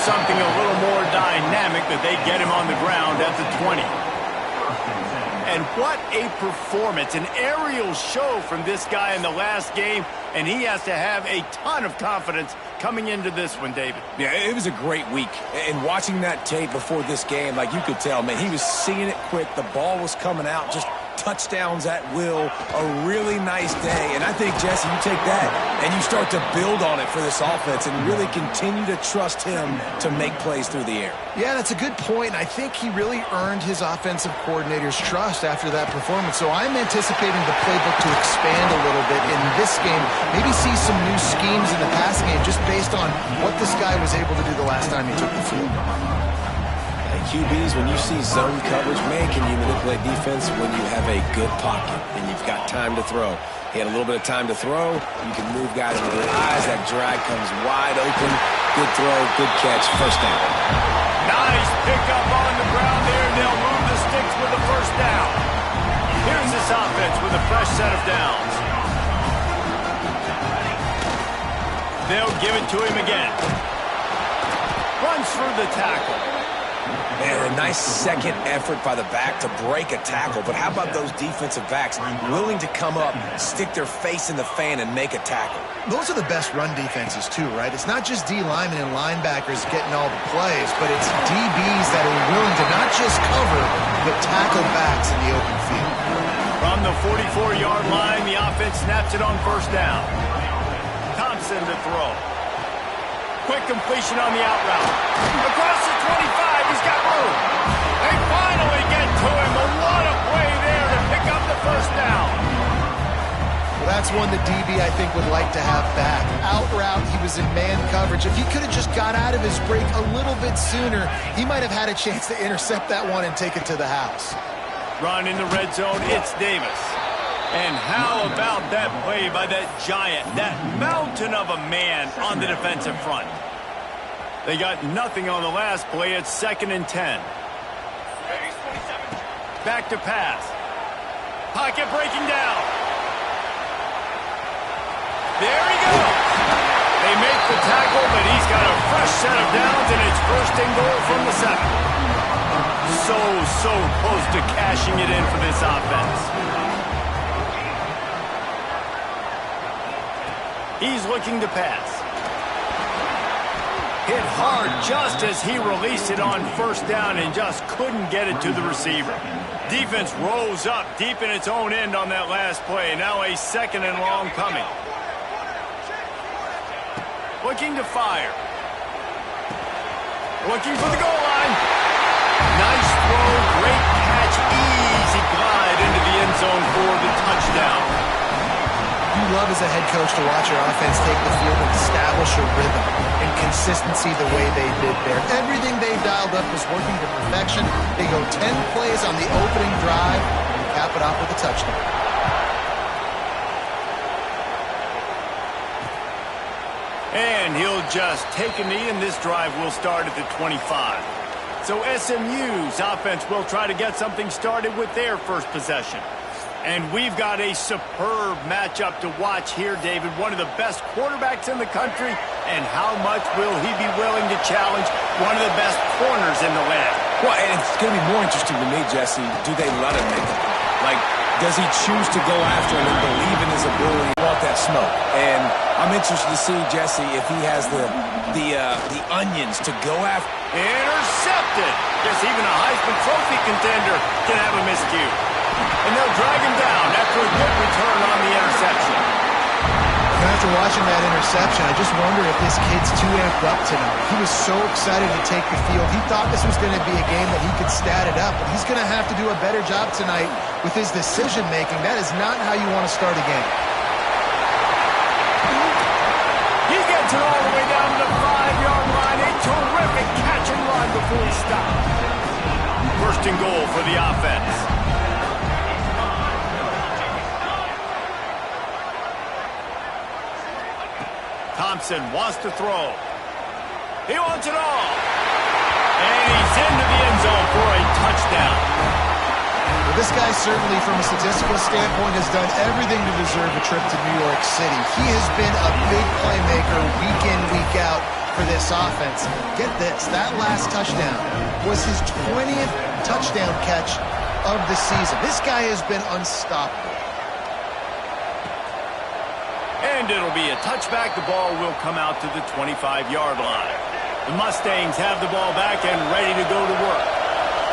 something a little more dynamic that they get him on the ground at the 20. And what a performance, an aerial show from this guy in the last game, and he has to have a ton of confidence coming into this one, David. Yeah, it was a great week. And watching that tape before this game, like you could tell, man, he was seeing it quick. The ball was coming out, just touchdowns at will. A really nice day. And I think, Jesse, you take that and you start to build on it for this offense and really continue to trust him to make plays through the air. Yeah, that's a good point. I think he really earned his offensive coordinator's trust after that performance. So I'm anticipating the playbook to expand a little bit in this game. Maybe see some new schemes in the passing game just based on what this guy was able to do the last time he took the field. QBs, when you see zone coverage, man, can you manipulate defense when you have a good pocket and you've got time to throw. He had a little bit of time to throw. You can move guys with their eyes. That drag comes wide open. Good throw, good catch, first down. Nice pickup on the ground there, and they'll move the sticks with the first down. Here's this offense with a fresh set of downs. They'll give it to him again. Runs through the tackle. Man, a nice second effort by the back to break a tackle. But how about those defensive backs willing to come up, stick their face in the fan, and make a tackle? Those are the best run defenses, too, right? It's not just D linemen and linebackers getting all the plays, but it's DBs that are willing to not just cover, but tackle backs in the open field. From the 44-yard line, the offense snaps it on first down. Thompson to throw. Quick completion on the out route. Across the 25, he's got room. They finally get to him. A lot of play there to pick up the first down. Well, that's one the DB, I think, would like to have back. Out route, he was in man coverage. If he could have just got out of his break a little bit sooner, he might have had a chance to intercept that one and take it to the house. Run in the red zone, it's Davis. And how about that play by that giant, that mountain of a man on the defensive front? They got nothing on the last play. It's 2nd and 10. Back to pass. Pocket breaking down. There he goes. They make the tackle, but he's got a fresh set of downs, and it's 1st and goal from the 7. So close to cashing it in for this offense. He's looking to pass. Hit hard just as he released it on first down and just couldn't get it to the receiver. Defense rose up deep in its own end on that last play. Now a 2nd and long coming. Looking to fire. Looking for the goal line. Nice throw, great catch, easy glide into the end zone for the touchdown. You love as a head coach to watch your offense take the field and establish a rhythm and consistency the way they did there. Everything they dialed up was working to perfection. They go 10 plays on the opening drive and cap it off with a touchdown. And he'll just take a knee, and this drive will start at the 25. So SMU's offense will try to get something started with their first possession. And we've got a superb matchup to watch here, David. One of the best quarterbacks in the country. And how much will he be willing to challenge one of the best corners in the land? Well, and it's going to be more interesting to me, Jesse. Do they let him make it? Like, does he choose to go after him and believe in his ability to want that smoke? And I'm interested to see, Jesse, if he has the onions to go after. Intercepted. Guess even a Heisman Trophy contender can have a miscue. And they'll drag him down after a good return on the interception. And after watching that interception, I just wonder if this kid's too amped up tonight. He was so excited to take the field. He thought this was going to be a game that he could stat it up, but he's going to have to do a better job tonight with his decision-making. That is not how you want to start a game. He gets it all the way down to the 5-yard line. A terrific catch and run before he stopped. 1st and goal for the offense. Thompson wants to throw. He wants it all. And he's into the end zone for a touchdown. Well, this guy certainly, from a statistical standpoint, has done everything to deserve a trip to New York City. He has been a big playmaker week in, week out for this offense. Get this, that last touchdown was his 20th touchdown catch of the season. This guy has been unstoppable. And it'll be a touchback. The ball will come out to the 25-yard line. The Mustangs have the ball back and ready to go to work.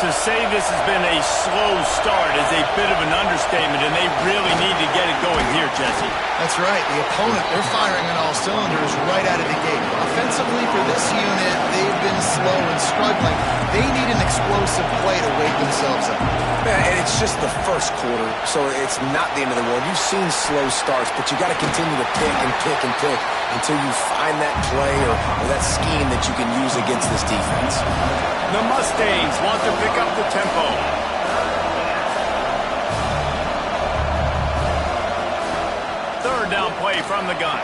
To say this has been a slow start is a bit of an understatement, and they really need to get it going here, Jesse. That's right. The opponent, they're firing on all cylinders right out of the gate. Offensively for this unit, they've been slow and struggling. They need an explosive play to wake themselves up. And it's just the first quarter, so it's not the end of the world. You've seen slow starts, but you got to continue to pick and pick and pick until you find that play or that scheme that you can use against this defense. The Mustangs want to pick up the tempo. Third down play from the gun.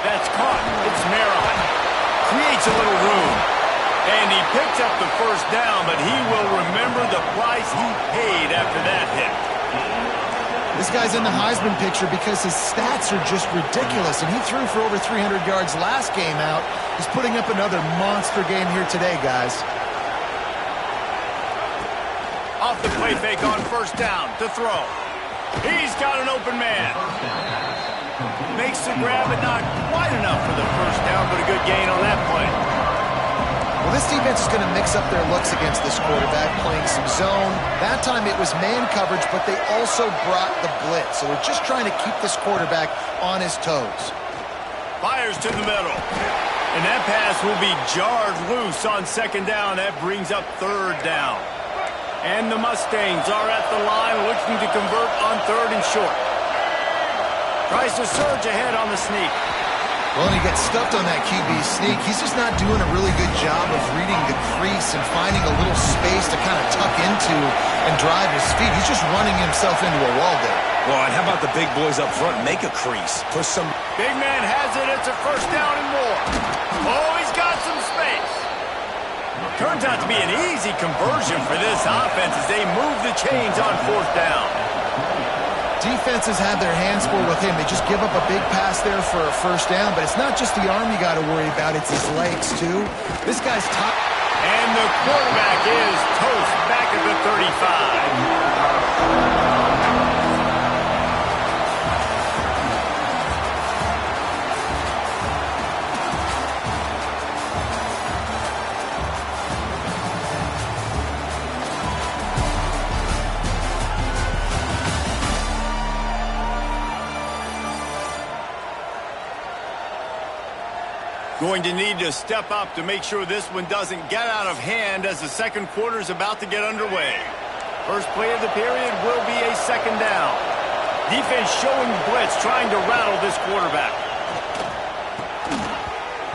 That's caught. It's Maryland. Creates a little room. And he picks up the first down, but he will remember the price he paid after that hit. This guy's in the Heisman picture because his stats are just ridiculous, and he threw for over 300 yards last game out. He's putting up another monster game here today, guys. Off the play fake on first down to throw. He's got an open man. Makes the grab, but not quite enough for the first down, but a good gain on that play. Well, this defense is going to mix up their looks against this quarterback, playing some zone. That time it was man coverage, but they also brought the blitz. So we're just trying to keep this quarterback on his toes. Fires to the middle. And that pass will be jarred loose on second down. That brings up third down. And the Mustangs are at the line looking to convert on third and short. Tries to surge ahead on the sneak. Well, and he gets stuffed on that QB sneak. He's just not doing a really good job of reading the crease and finding a little space to kind of tuck into and drive his feet. He's just running himself into a wall there. Well, and how about the big boys up front? Make a crease. Push some. Big man has it. It's a first down and more. Oh, he's got some space. Turns out to be an easy conversion for this offense as they move the chains on fourth down. Defenses have their hands full with him. They just give up a big pass there for a first down, but it's not just the arm you got to worry about, it's his legs too. This guy's top. And the quarterback is toast back at the 35. Going to need to step up to make sure this one doesn't get out of hand as the second quarter is about to get underway. First play of the period will be a second down. Defense showing blitz, trying to rattle this quarterback.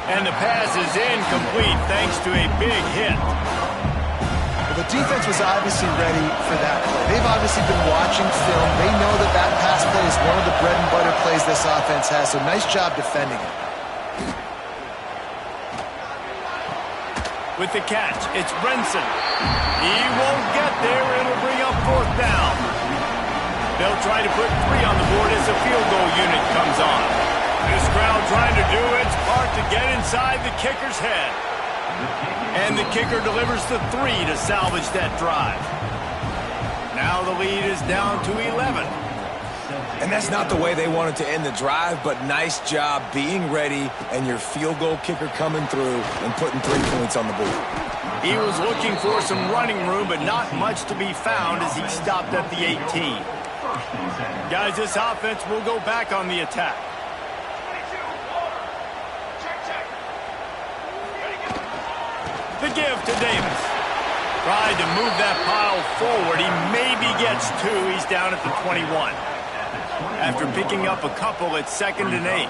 And the pass is incomplete thanks to a big hit. Well, the defense was obviously ready for that play. They've obviously been watching film. They know that that pass play is one of the bread and butter plays this offense has, so nice job defending it. With the catch, it's Brinson. He won't get there. It'll bring up fourth down. They'll try to put 3 on the board as the field goal unit comes on. This crowd trying to do its part to get inside the kicker's head. And the kicker delivers the 3 to salvage that drive. Now the lead is down to 11. And that's not the way they wanted to end the drive, but nice job being ready and your field goal kicker coming through and putting 3 points on the board. He was looking for some running room, but not much to be found as he stopped at the 18. Guys, this offense will go back on the attack. The give to Davis. Tried to move that pile forward. He maybe gets 2. He's down at the 21. After picking up a couple at 2nd and 8.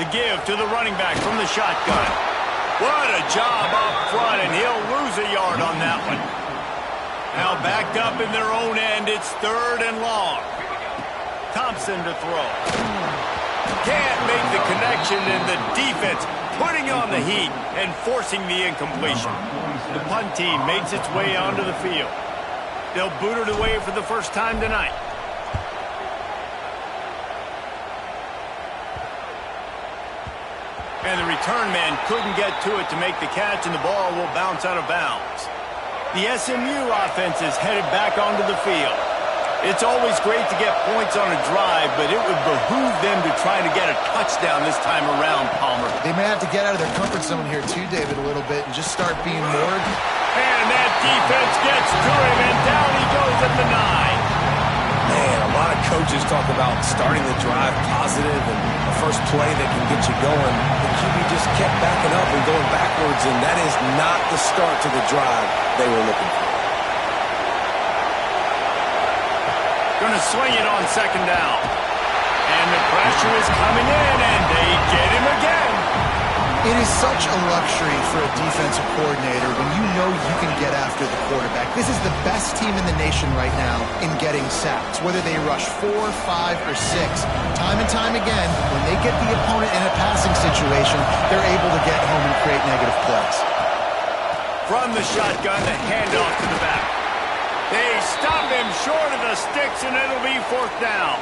The give to the running back from the shotgun. What a job up front, and he'll lose a yard on that one. Now backed up in their own end, it's 3rd and long. Thompson to throw. Can't make the connection, and the defense putting on the heat and forcing the incompletion. The punt team makes its way onto the field. They'll boot it away for the first time tonight. And the return man couldn't get to it to make the catch, and the ball will bounce out of bounds. The SMU offense is headed back onto the field. It's always great to get points on a drive, but it would behoove them to try to get a touchdown this time around, Palmer. They may have to get out of their comfort zone here too, David, a little bit and just start being moored. And that defense gets to him, and down he goes at the 9. Man, a lot of coaches talk about starting the drive positive and a first play that can get you going. The QB just kept backing up and going backwards, and that is not the start to the drive they were looking for. Going to swing it on second down. And the pressure is coming in, and they get him again. It is such a luxury for a defensive coordinator when you know you can get after the quarterback. This is the best team in the nation right now in getting sacks, whether they rush 4, 5, or 6. Time and time again, when they get the opponent in a passing situation, they're able to get home and create negative plays. From the shotgun, the handoff to the back. They stop him short of the sticks, and it'll be fourth down.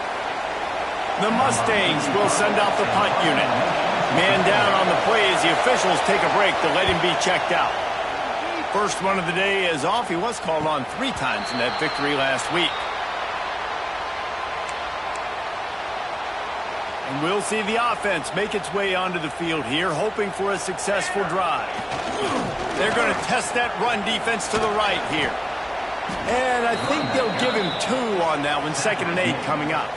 The Mustangs will send out the punt unit. Man down on the play as the officials take a break to let him be checked out. First one of the day is off. He was called on 3 times in that victory last week. And we'll see the offense make its way onto the field here, hoping for a successful drive. They're going to test that run defense to the right here. And I think they'll give him 2 on that one. 2nd and 8 coming up.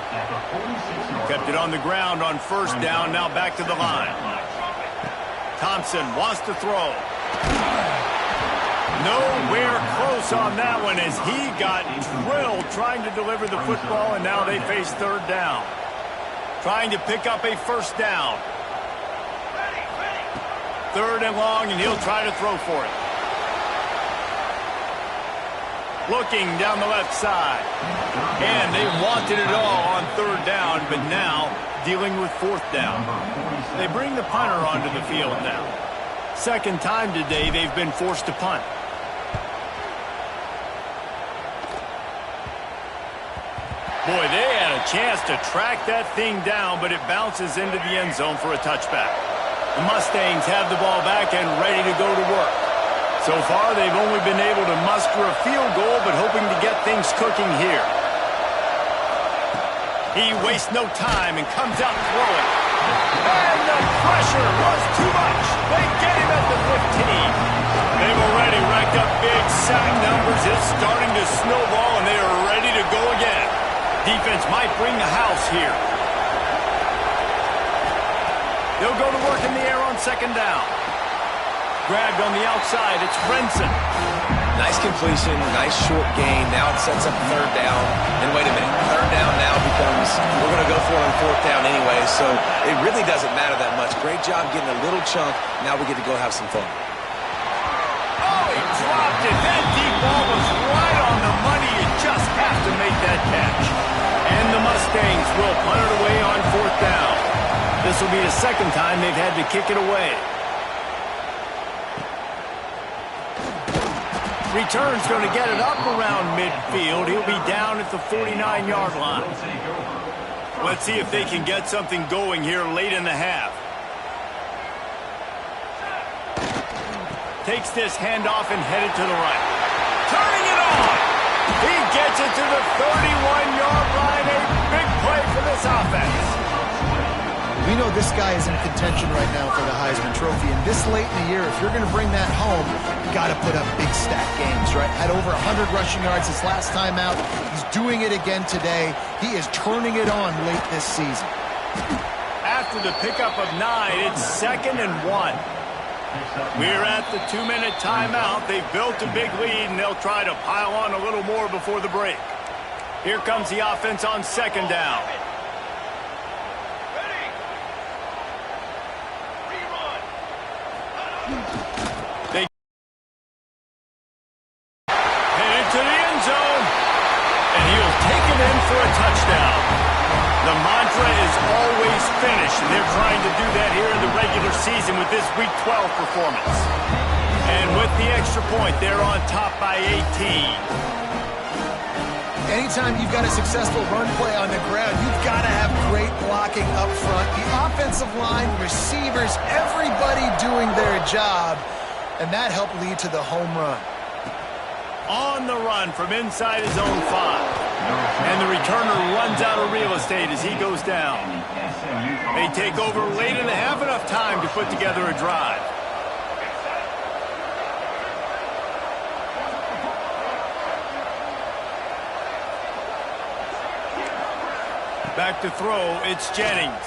Kept it on the ground on first down. Now back to the line. Thompson wants to throw. Nowhere close on that one as he got drilled trying to deliver the football, and now they face third down. Trying to pick up a first down. 3rd and long, and he'll try to throw for it. Looking down the left side. And they wanted it all on 3rd down, but now dealing with 4th down. They bring the punter onto the field now. 2nd time today they've been forced to punt. Boy, they had a chance to track that thing down, but it bounces into the end zone for a touchback. The Mustangs have the ball back and ready to go to work. So far, they've only been able to muster a field goal, but hoping to get things cooking here. He wastes no time and comes out throwing. And the pressure was too much. They get him at the 15. They've already racked up big sack numbers. It's starting to snowball, and they are ready to go again. Defense might bring the house here. They'll go to work in the air on 2nd down. Grabbed on the outside, it's Renson. Nice completion, nice short gain. Now it sets up 3rd down. And wait a minute, 3rd down now becomes, we're going to go for it on 4th down anyway, so it really doesn't matter that much. Great job getting a little chunk. Now we get to go have some fun. Oh, he dropped it. That deep ball was right on the money. You just have to make that catch. And the Mustangs will punt it away on 4th down. This will be the 2nd time they've had to kick it away. Return's going to get it up around midfield. He'll be down at the 49-yard line. Let's see if they can get something going here late in the half. Takes this handoff and headed to the right. Turning it on. He gets it to the 31-yard line. A big play for this offense. We know this guy is in contention right now for the Heisman Trophy, and this late in the year, if you're going to bring that home, you got to put up big stat games, right? Had over 100 rushing yards his last time out. He's doing it again today. He is turning it on late this season. After the pickup of 9, it's 2nd and 1. We're at the 2-minute timeout. They've built a big lead, and they'll try to pile on a little more before the break. Here comes the offense on 2nd down. They head into the end zone, and he'll take it in for a touchdown. The mantra is always finish, and they're trying to do that here in the regular season with this Week 12 performance. And with the extra point, they're on top by 18. Anytime you've got a successful run play on the ground, you've got to have great blocking up front. The offensive line, receivers, everybody doing their job, and that helped lead to the home run. On the run from inside his own 5. And the returner runs out of real estate as he goes down. They take over late in the half, enough time to put together a drive. Back to throw, it's Jennings.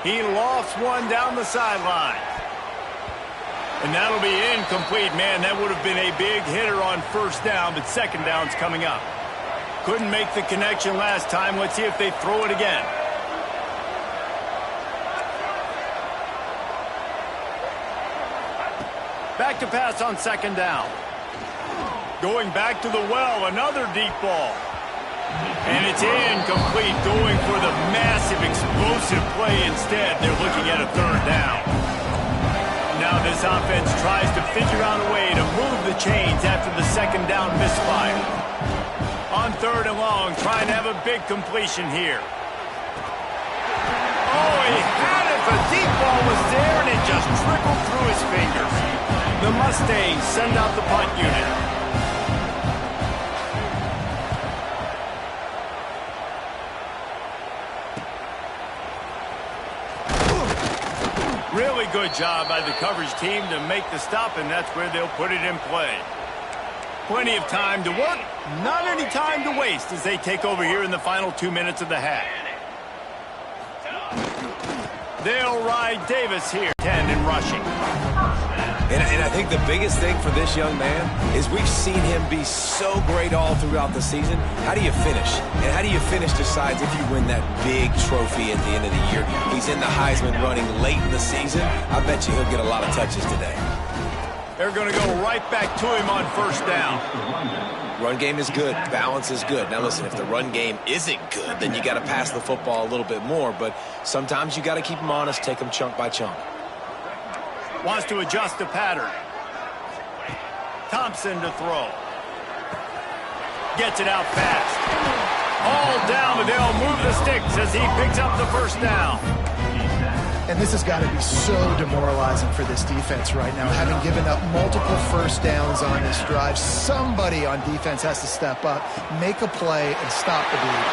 He lofts one down the sideline. And that'll be incomplete. Man, that would have been a big hitter on first down, but second down's coming up. Couldn't make the connection last time. Let's see if they throw it again. Back to pass on second down. Going back to the well, another deep ball. And it's incomplete, going for the massive explosive play instead. They're looking at a third down. Now this offense tries to figure out a way to move the chains after the second down misfire. On third and long, trying to have a big completion here. Oh, he had it. The deep ball was there, and it just trickled through his fingers. The Mustangs send out the punt unit. Really good job by the coverage team to make the stop, and that's where they'll put it in play. Plenty of time to work, not any time to waste as they take over here in the final 2 minutes of the half. They'll ride Davis here, 10 in rushing. And I think the biggest thing for this young man is we've seen him be so great all throughout the season. How do you finish? And how do you finish decides if you win that big trophy at the end of the year. He's in the Heisman running late in the season. I bet you he'll get a lot of touches today. They're going to go right back to him on first down. Run game is good. Balance is good. Now, listen, if the run game isn't good, then you got to pass the football a little bit more. But sometimes you got to keep them honest, take them chunk by chunk. Wants to adjust the pattern. Thompson to throw. Gets it out fast. All down, but they'll move the sticks as he picks up the first down. And this has got to be so demoralizing for this defense right now. Having given up multiple first downs on this drive, somebody on defense has to step up, make a play, and stop the bleed.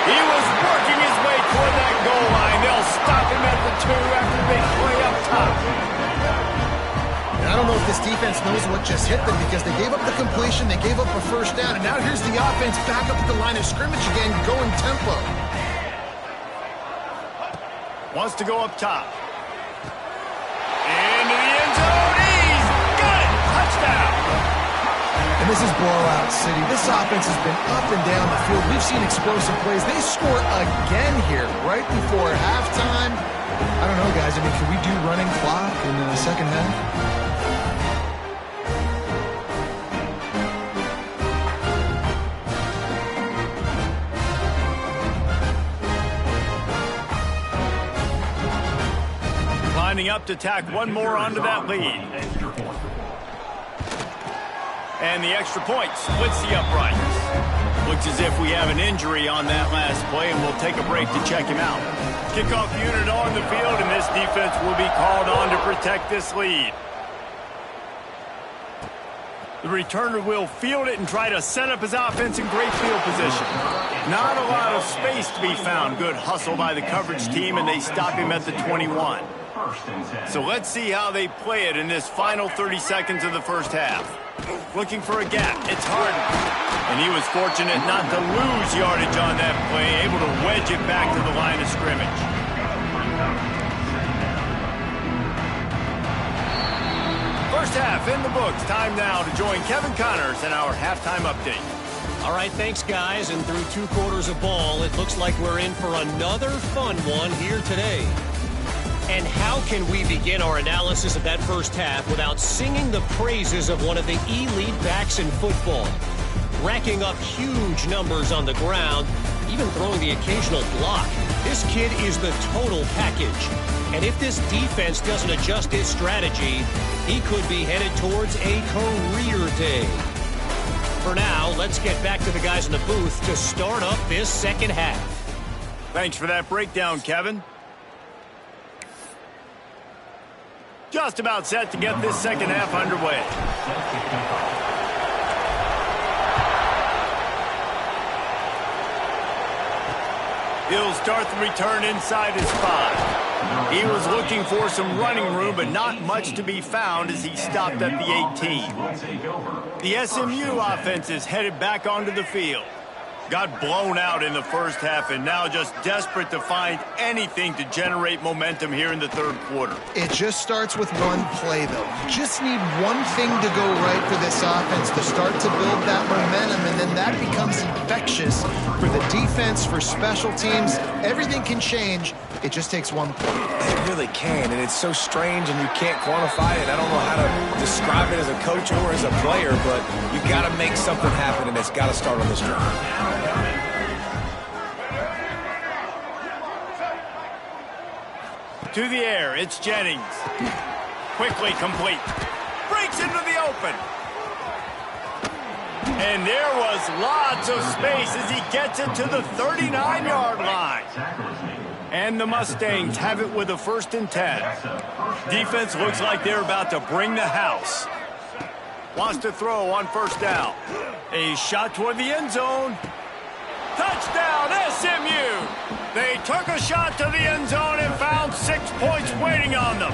He was working his way toward that goal line. They'll stop him at the 2 after the big play up top. And I don't know if this defense knows what just hit them because they gave up the completion, they gave up a first down, and now here's the offense back up at the line of scrimmage again, going tempo. Wants to go up top. Into the end zone. He's got it. Touchdown. And this is blowout city. This offense has been up and down the field. We've seen explosive plays. They score again here right before halftime. I don't know, guys. I mean, can we do running clock in the second half? Lining up to tack one more onto that lead. And the extra point splits the uprights. Looks as if we have an injury on that last play, and we'll take a break to check him out. Kickoff unit on the field, and this defense will be called on to protect this lead. The returner will field it and try to set up his offense in great field position. Not a lot of space to be found. Good hustle by the coverage team, and they stop him at the 21. So let's see how they play it in this final 30 seconds of the first half. Looking for a gap. It's Harden. And he was fortunate not to lose yardage on that play, able to wedge it back to the line of scrimmage. First half in the books. Time now to join Kevin Connors in our halftime update. All right, thanks, guys. And through 2 quarters of ball, it looks like we're in for another fun one here today. And how can we begin our analysis of that first half without singing the praises of one of the elite backs in football? Racking up huge numbers on the ground, even throwing the occasional block. This kid is the total package. And if this defense doesn't adjust its strategy, he could be headed towards a career day. for now, let's get back to the guys in the booth to start up this second half. Thanks for that breakdown, Kevin. Just about set to get this second half underway. He'll start the return inside his 5. He was looking for some running room, but not much to be found as he stopped at the 18. The SMU offense is headed back onto the field. Got blown out in the first half and now just desperate to find anything to generate momentum here in the third quarter. It just starts with one play, though. You just need one thing to go right for this offense to start to build that momentum, and then that becomes infectious for the defense, for special teams. Everything can change. It just takes one play. It really can, and it's so strange, and you can't quantify it. I don't know how to describe it as a coach or as a player, but you got to make something happen, and it's got to start on this drive. To the air, it's Jennings. Quickly complete. Breaks into the open. And there was lots of space as he gets it to the 39-yard line. And the Mustangs have it with a 1st and 10. Defense looks like they're about to bring the house. Wants to throw on 1st down. A shot toward the end zone. Touchdown, SMU! They took a shot to the end zone and found 6 points waiting on them.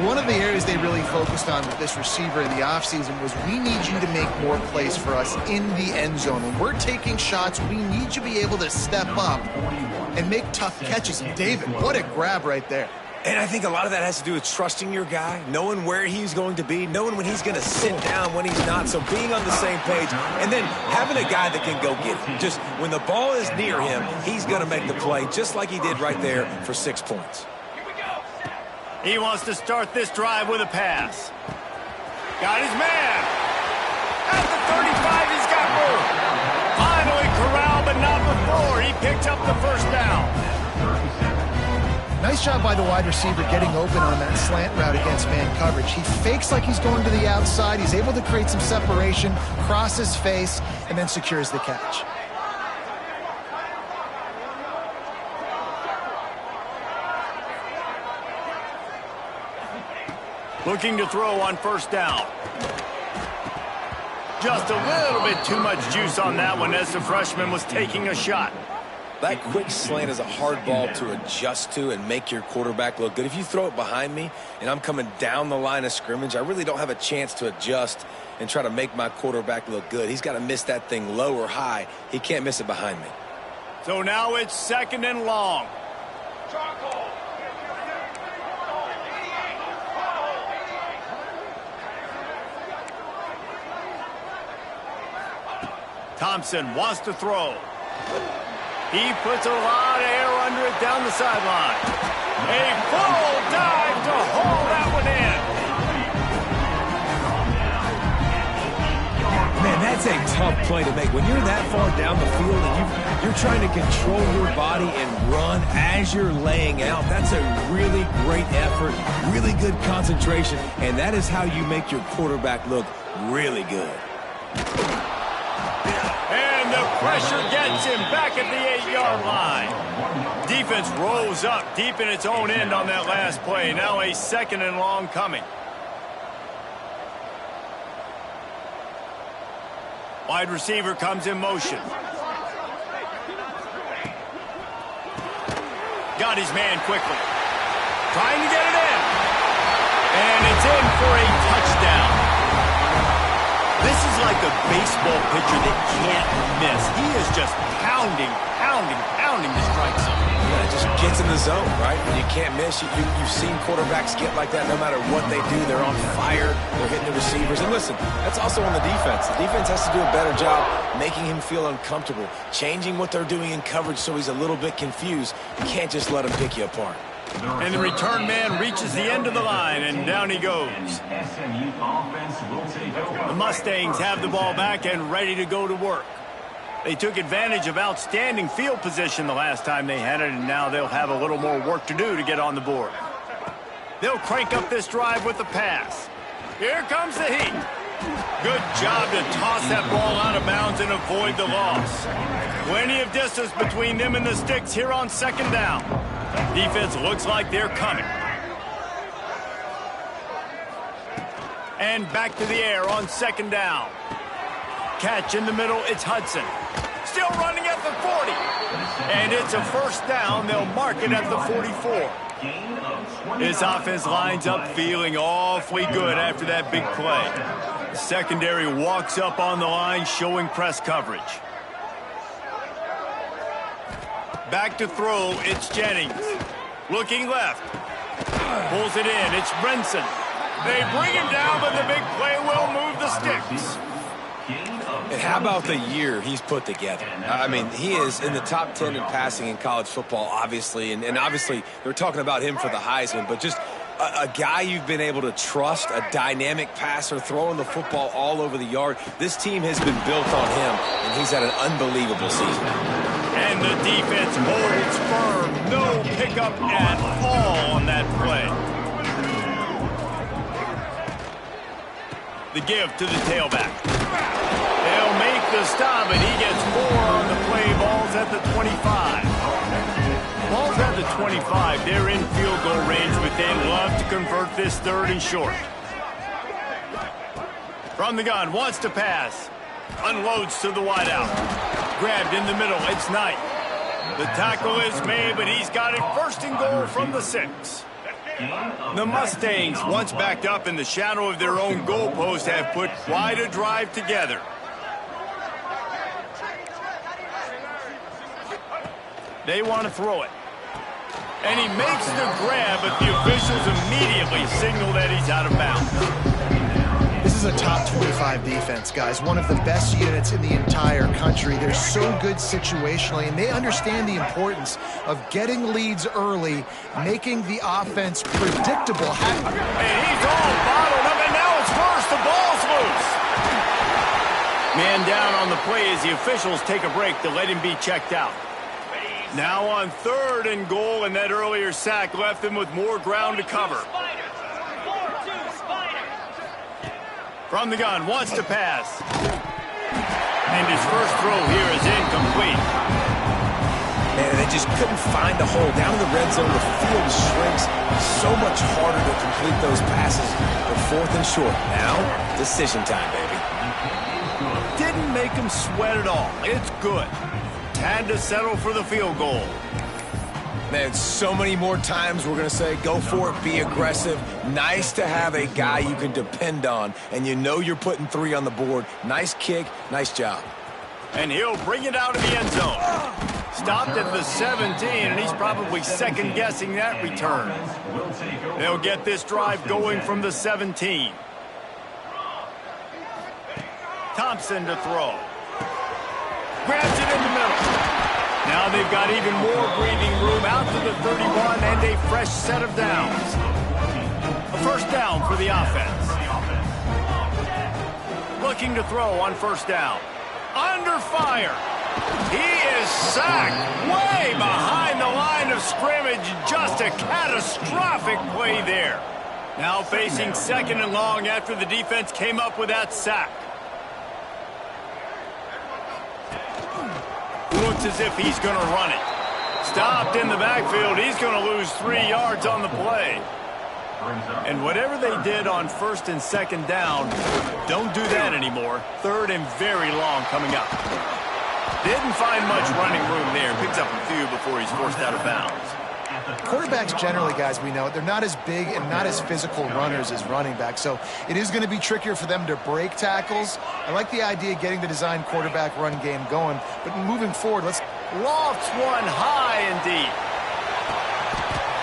One of the areas they really focused on with this receiver in the offseason was we need you to make more plays for us in the end zone. When we're taking shots, we need you to be able to step up and make tough catches. And David, what a grab right there. And I think a lot of that has to do with trusting your guy, knowing where he's going to be, knowing when he's going to sit down, when he's not. So being on the same page, and then having a guy that can go get it. Just when the ball is near him, he's going to make the play, just like he did right there for 6 points. He wants to start this drive with a pass. Got his man. At the 35, he's got room. Finally corralled, but not before. He picked up the 1st down. Nice job by the wide receiver getting open on that slant route against man coverage. He fakes like he's going to the outside. He's able to create some separation, cross his face, and then secures the catch. Looking to throw on 1st down. Just a little bit too much juice on that one as the freshman was taking a shot. That quick slant is a hard ball to adjust to and make your quarterback look good. If you throw it behind me and I'm coming down the line of scrimmage, I really don't have a chance to adjust and try to make my quarterback look good. He's got to miss that thing low or high. He can't miss it behind me. So now it's 2nd and long. Thompson wants to throw. He puts a lot of air under it down the sideline. A full dive to haul that one in. Man, that's a tough play to make. When you're that far down the field and you're trying to control your body and run as you're laying out, that's a really great effort, really good concentration, and that is how you make your quarterback look really good. And the pressure gets him back at the 8-yard line. Defense rolls up deep in its own end on that last play. Now a 2nd and long coming. Wide receiver comes in motion. Got his man quickly. Trying to get it in. And it's in for a touchdown. This is like a baseball pitcher that can't miss. He is just pounding the strike zone. Yeah, it just gets in the zone, right? When you can't miss, you've seen quarterbacks get like that no matter what they do. They're on fire. They're hitting the receivers. And listen, that's also on the defense. The defense has to do a better job making him feel uncomfortable, changing what they're doing in coverage so he's a little bit confused. You can't just let him pick you apart. And the return man reaches the end of the line, and down he goes. The Mustangs have the ball back and ready to go to work. They took advantage of outstanding field position the last time they had it, and now they'll have a little more work to do to get on the board. They'll crank up this drive with the pass. Here comes the heat. Good job to toss that ball out of bounds and avoid the loss. Plenty of distance between them and the sticks here on second down. Defense looks like they're coming. And back to the air on second down. Catch in the middle, it's Hudson. Still running at the 40. And it's a first down. They'll mark it at the 44. His offense lines up feeling awfully good after that big play. The secondary walks up on the line, showing press coverage. Back to throw, it's Jennings. Looking left. Pulls it in, it's Brinson. They bring him down, but the big play will move the sticks. And how about the year he's put together? I mean, he is in the top 10 in passing in college football, obviously. And obviously, they're talking about him for the Heisman. But just a guy you've been able to trust, a dynamic passer, throwing the football all over the yard. This team has been built on him, and he's had an unbelievable season. And the defense holds firm. No pickup at all on that play. The give to the tailback. They'll make the stop, and he gets 4 on the play. Ball's at the 25. Ball's at the 25. They're in field goal range, but they'd love to convert this third and short. From the gun, wants to pass. Unloads to the wideout. Grabbed in the middle, it's Knight. The tackle is made, but he's got it first and goal from the 6. The Mustangs, once backed up in the shadow of their own goalpost, have put quite a drive together. They want to throw it. And he makes the grab, but the officials immediately signal that he's out of bounds. This is a top 25 defense, guys. One of the best units in the entire country. They're so good situationally, and they understand the importance of getting leads early, making the offense predictable. And he's all bottled up, and now it's worse. The ball's loose. Man down on the play as the officials take a break to let him be checked out. Now on third and goal, and that earlier sack left them with more ground to cover. From the gun, wants to pass. And his first throw here is incomplete. Man, they just couldn't find a hole. Down in the red zone, the field shrinks. So much harder to complete those passes. But fourth and short. Now, decision time, baby. Didn't make him sweat at all. It's good. Had to settle for the field goal. Man, so many more times we're going to say, go for it, be aggressive. Nice to have a guy you can depend on, and you know you're putting 3 on the board. Nice kick, nice job. And he'll bring it out of the end zone. Stopped at the 17, and he's probably second-guessing that return. They'll get this drive going from the 17. Thompson to throw. Grabs it in the middle. Now they've got even more breathing room out to the 31 and a fresh set of downs. A first down for the offense. Looking to throw on first down. Under fire. He is sacked way behind the line of scrimmage. Just a catastrophic play there. Now facing second and long after the defense came up with that sack. Looks as if he's going to run it. Stopped in the backfield. He's going to lose 3 yards on the play. And whatever they did on first and second down, don't do that anymore. Third and very long coming up. Didn't find much running room there. Picks up a few before he's forced out of bounds. Quarterbacks generally, guys, we know, they're not as big and not as physical runners as running backs, so it is going to be trickier for them to break tackles. I like the idea of getting the design quarterback run game going, but moving forward, let's... Lofts one high and deep.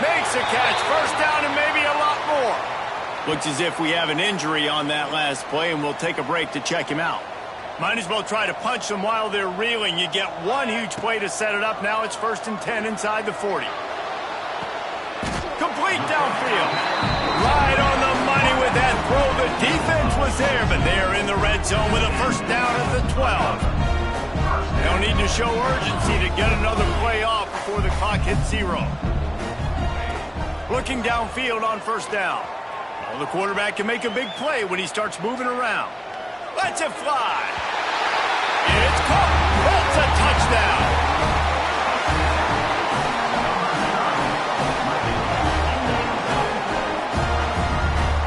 Makes a catch, first down and maybe a lot more. Looks as if we have an injury on that last play, and we'll take a break to check him out. Might as well try to punch them while they're reeling. You get one huge play to set it up. Now it's first and 10 inside the 40. Complete downfield. Right on the money with that throw. The defense was there, but they're in the red zone with a first down at the 12. They'll need to show urgency to get another play off before the clock hits 0. Looking downfield on first down. Well, the quarterback can make a big play when he starts moving around. Lets it fly. It's caught. That's a touchdown.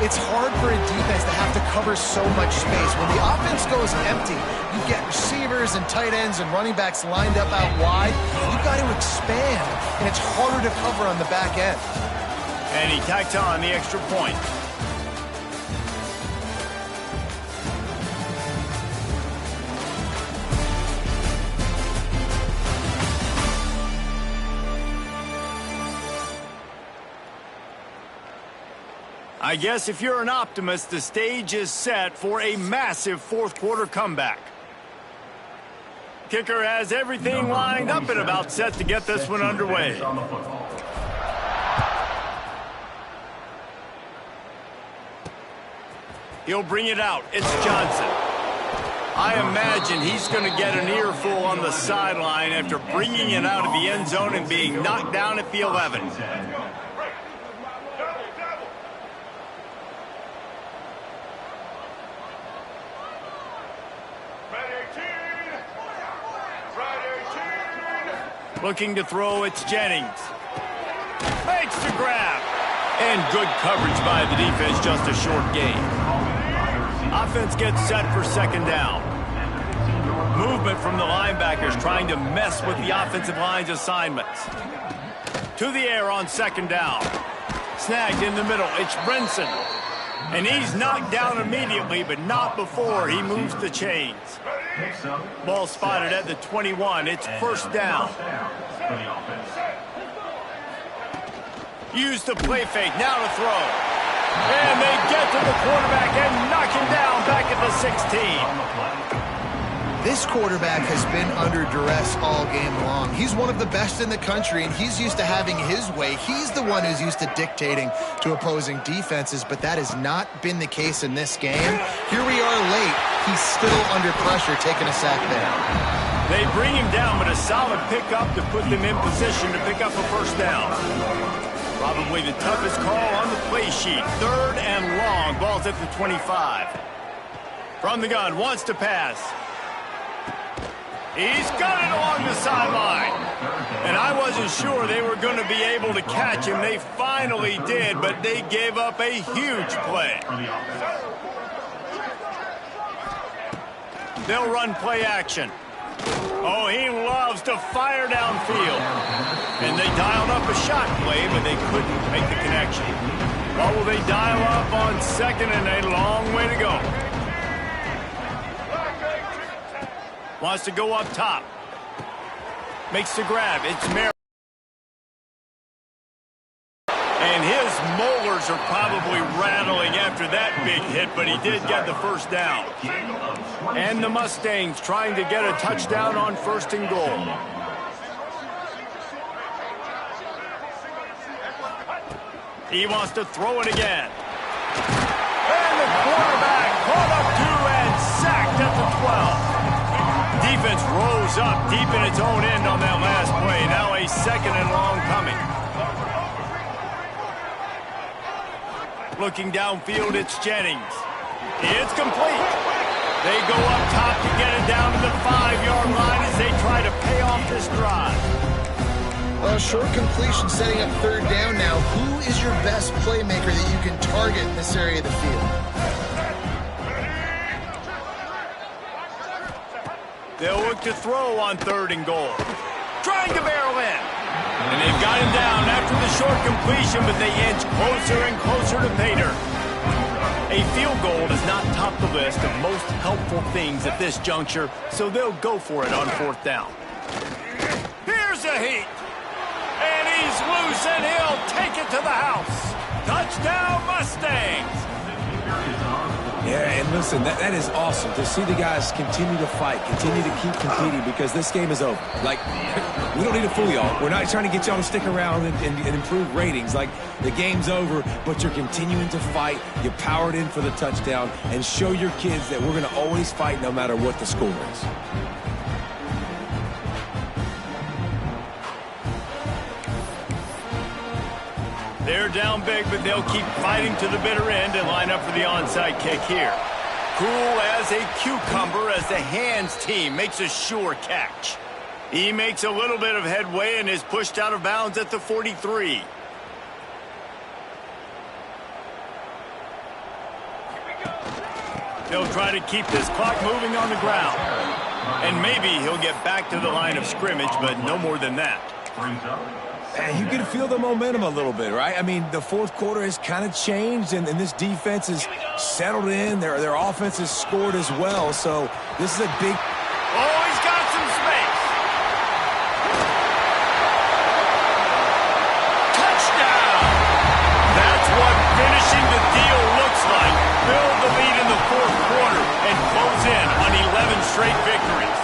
It's hard for a defense to have to cover so much space. When the offense goes empty, you get receivers and tight ends and running backs lined up out wide. You've got to expand, and it's harder to cover on the back end. And he tacks on the extra point. I guess if you're an optimist, the stage is set for a massive fourth-quarter comeback. Kicker has everything lined up and about set to get this one underway. He'll bring it out. It's Johnson. I imagine he's going to get an earful on the sideline after bringing it out of the end zone and being knocked down at the 11. Looking to throw, it's Jennings. Makes the grab. And good coverage by the defense, just a short gain. Offense gets set for second down. Movement from the linebackers trying to mess with the offensive line's assignments. To the air on second down. Snagged in the middle, it's Brinson. And he's knocked down immediately, but not before he moves the chains. Ball spotted at the 21. It's first down. Use the play fake. Now to throw. And they get to the quarterback and knock him down back at the 16. This quarterback has been under duress all game long. He's one of the best in the country, and he's used to having his way. He's the one who's used to dictating to opposing defenses, but that has not been the case in this game. Here we are late. He's still under pressure, taking a sack there. They bring him down, but a solid pickup to put them in position to pick up a first down. Probably the toughest call on the play sheet. Third and long. Ball's at the 25. From the gun, wants to pass. He's got it along the sideline. And I wasn't sure they were going to be able to catch him. They finally did, but they gave up a huge play. They'll run play action. Oh, he loves to fire downfield. And they dialed up a shot play, but they couldn't make the connection. What will they dial up on second and a long way to go? Wants to go up top. Makes the grab. It's Merrill. And his molars are probably rattling after that big hit, but he did get the first down. And the Mustangs trying to get a touchdown on first and goal. He wants to throw it again. And the quarterback caught up to and sacked at the 12. Defense rose up deep in its own end on that last play. Now a second and long coming. Looking downfield, it's Jennings. It's complete. They go up top to get it down to the 5-yard line as they try to pay off this drive. Well, short completion setting up third down now. Who is your best playmaker that you can target in this area of the field? They'll look to throw on third and goal. Trying to barrel in. And they've got him down after the short completion, but they inch closer and closer to pay dirt. A field goal does not top the list of most helpful things at this juncture, so they'll go for it on fourth down. Here's a heat. And he's loose, and he'll take it to the house. Touchdown, Mustangs. Yeah, and listen, that is awesome to see the guys continue to fight, continue to keep competing, because this game is over. Like, we don't need to fool y'all. We're not trying to get y'all to stick around and improve ratings. Like, the game's over, but you're continuing to fight. You powered in for the touchdown, and show your kids that we're going to always fight no matter what the score is. They're down big, but they'll keep fighting to the bitter end and line up for the onside kick here. cool as a cucumber as the hands team makes a sure catch. He makes a little bit of headway and is pushed out of bounds at the 43. He'll try to keep this clock moving on the ground. And maybe he'll get back to the line of scrimmage, but no more than that. And you can feel the momentum a little bit, right? I mean, the fourth quarter has kind of changed, and this defense is settled in. Their offense has scored as well, so this is a big... Oh, he's got some space. Touchdown! That's what finishing the deal looks like. Build the lead in the fourth quarter and close in on 11 straight victories.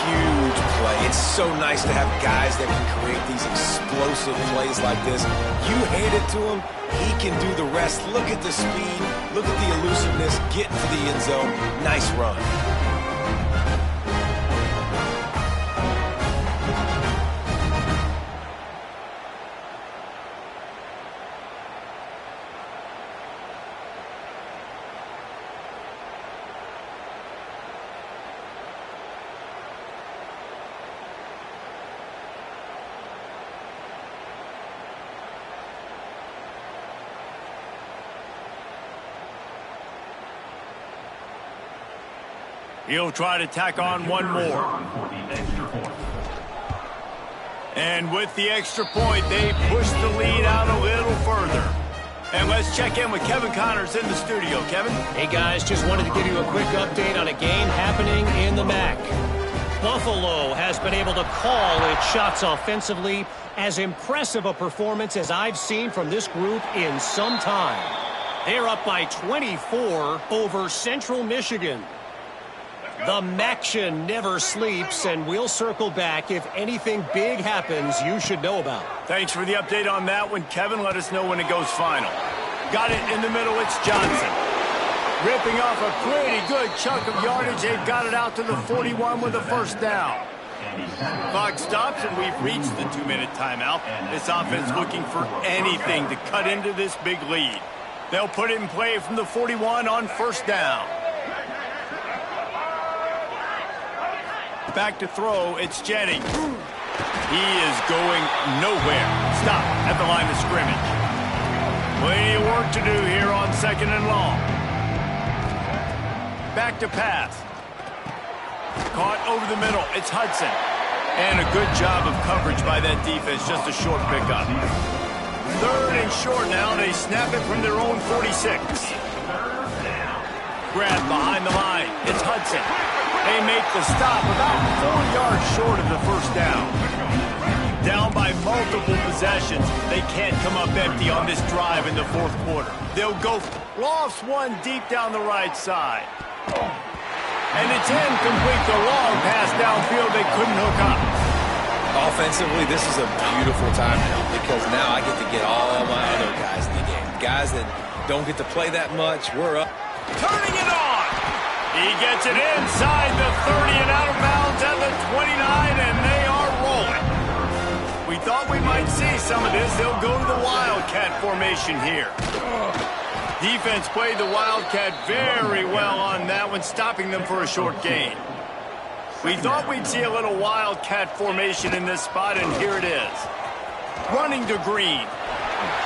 Huge play. It's so nice to have guys that can create these explosive plays like this. You hand it to him, he can do the rest. Look at the speed. Look at the elusiveness. Get to the end zone. Nice run. He'll try to tack on one more. And with the extra point, they push the lead out a little further. And let's check in with Kevin Connors in the studio. Kevin? Hey, guys, just wanted to give you a quick update on a game happening in the MAC. Buffalo has been able to call its shots offensively. As impressive a performance as I've seen from this group in some time. They're up by 24 over Central Michigan. The Maction never sleeps, and we'll circle back if anything big happens you should know about. Thanks for the update on that one, Kevin. Let us know when it goes final. Got it in the middle. It's Johnson. Ripping off a pretty good chunk of yardage. They've got it out to the 41 with a first down. Clock stops, and we've reached the 2-minute timeout. This offense looking for anything to cut into this big lead. They'll put it in play from the 41 on first down. Back to throw, it's Jennings. He is going nowhere. Stop at the line of scrimmage. Plenty of work to do here on second and long. Back to pass. Caught over the middle, it's Hudson. And a good job of coverage by that defense, just a short pickup. Third and short now, they snap it from their own 46. Grab behind the line, it's Hudson. They make the stop about 4 yards short of the first down. Down by multiple possessions. They can't come up empty on this drive in the fourth quarter. They'll go lofts one deep down the right side. And it's incomplete. The long pass downfield they couldn't hook up. Offensively, this is a beautiful time now because now I get to get all my other guys in the game. Guys that don't get to play that much. We're up. Turning it on. He gets it inside the 30 and out of bounds at the 29, and they are rolling. We thought we might see some of this. They'll go to the Wildcat formation here. Defense played the Wildcat very well on that one, stopping them for a short gain. We thought we'd see a little Wildcat formation in this spot, and here it is. Running to Green.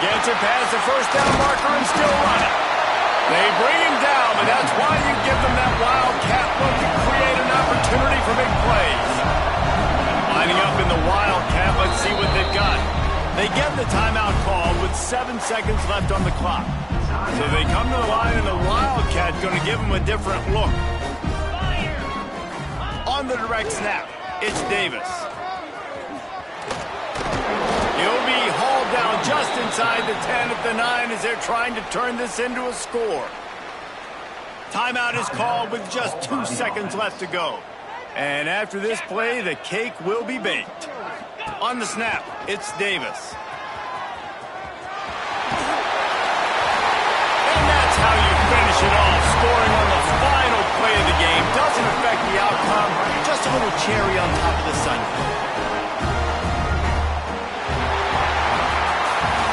Gets it past the first down marker and still running. They bring him down, but that's why you give them that Wildcat look to create an opportunity for big plays. Lining up in the Wildcat, let's see what they've got. They get the timeout call with 7 seconds left on the clock. So they come to the line, and the Wildcat's going to give them a different look. On the direct snap, it's Davis. He'll be hauled down just inside the 10 at the 9 as they're trying to turn this into a score. Timeout is called with just 2 seconds left to go. And after this play, the cake will be baked. On the snap, it's Davis. And that's how you finish it off. Scoring on the final play of the game doesn't affect the outcome. Just a little cherry on top of the sundae.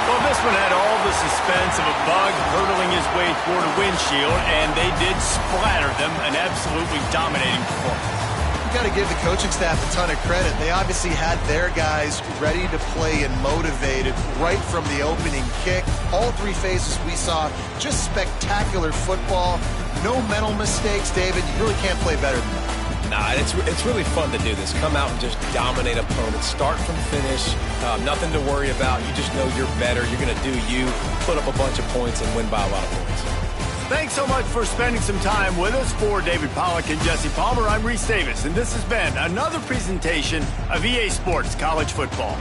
Well, this one had all the suspense of a bug hurtling his way toward a windshield, and they did splatter them. An absolutely dominating performance. You got to give the coaching staff a ton of credit. They obviously had their guys ready to play and motivated right from the opening kick. All three phases we saw, just spectacular football. No mental mistakes, David. You really can't play better than that. Nah, it's really fun to do this. Come out and just dominate opponents. Start from finish. Nothing to worry about. You just know you're better. You're going to do you, put up a bunch of points, and win by a lot of points. Thanks so much for spending some time with us. For David Pollack and Jesse Palmer, I'm Reese Davis, and this has been another presentation of EA Sports College Football.